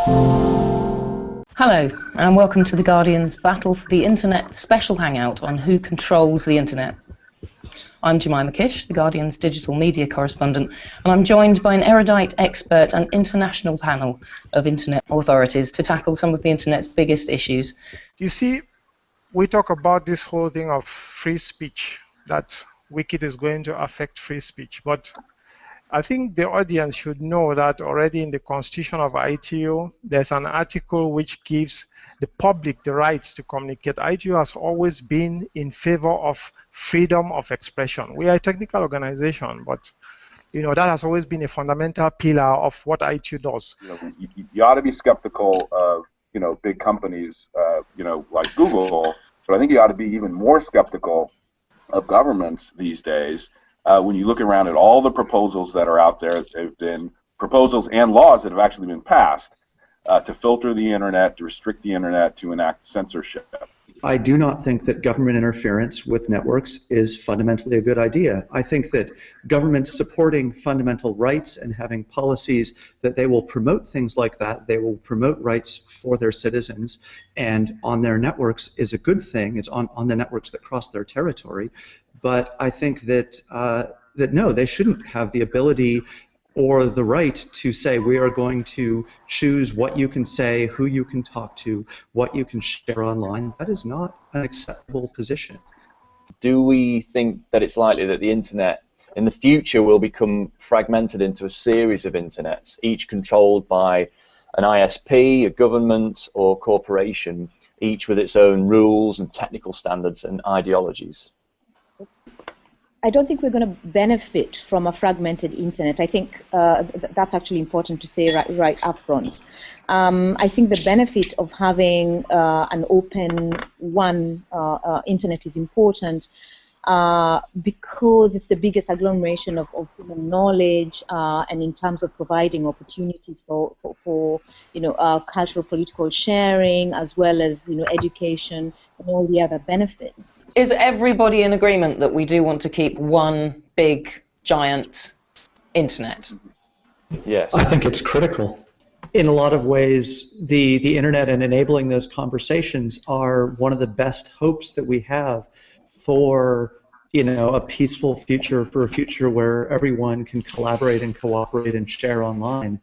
Hello, and welcome to The Guardian's Battle for the Internet special hangout on who controls the Internet. I'm Jemima Kiss, The Guardian's digital media correspondent, and I'm joined by an erudite, expert and international panel of Internet authorities to tackle some of the Internet's biggest issues. You see, we talk about this whole thing of free speech, that Wikid is going to affect free speech, but I think the audience should know that already in the Constitution of ITU, there's an article which gives the public the rights to communicate. ITU has always been in favor of freedom of expression. We are a technical organization, but that has always been a fundamental pillar of what ITU does. You ought to be skeptical of big companies, like Google, but I think you ought to be even more skeptical of governments these days. When you look around at all the proposals that are out there, they've been proposals and laws that have actually been passed to filter the internet, to restrict the internet, to enact censorship. I do not think that government interference with networks is fundamentally a good idea. I think that governments supporting fundamental rights and having policies that they will promote things like that, they will promote rights for their citizens and on their networks is a good thing. It's on the networks that cross their territory. But I think that no, they shouldn't have the ability or the right to say we are going to choose what you can say, who you can talk to, what you can share online. That is not an acceptable position. Do we think that it's likely that the internet in the future will become fragmented into a series of internets, each controlled by an ISP, a government or corporation, each with its own rules and technical standards and ideologies? I don't think we're going to benefit from a fragmented internet. I think that's actually important to say right up front. I think the benefit of having an open internet is important because it's the biggest agglomeration of human knowledge and in terms of providing opportunities for cultural political sharing as well as education and all the other benefits. Is everybody in agreement that we do want to keep one big, giant internet? Yes. I think it's critical. In a lot of ways, the internet and enabling those conversations are one of the best hopes that we have for a peaceful future, for a future where everyone can collaborate and cooperate and share online.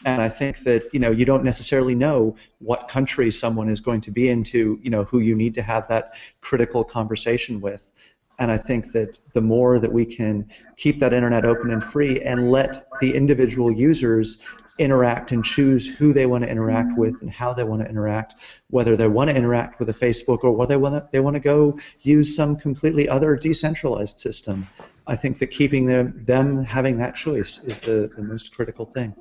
And I think that you don't necessarily know what country someone is going to be into, who you need to have that critical conversation with. And I think that the more that we can keep that internet open and free and let the individual users interact and choose who they want to interact with and how they want to interact, whether they want to interact with a Facebook or whether they want to go use some completely other decentralized system. I think that keeping them having that choice is the most critical thing.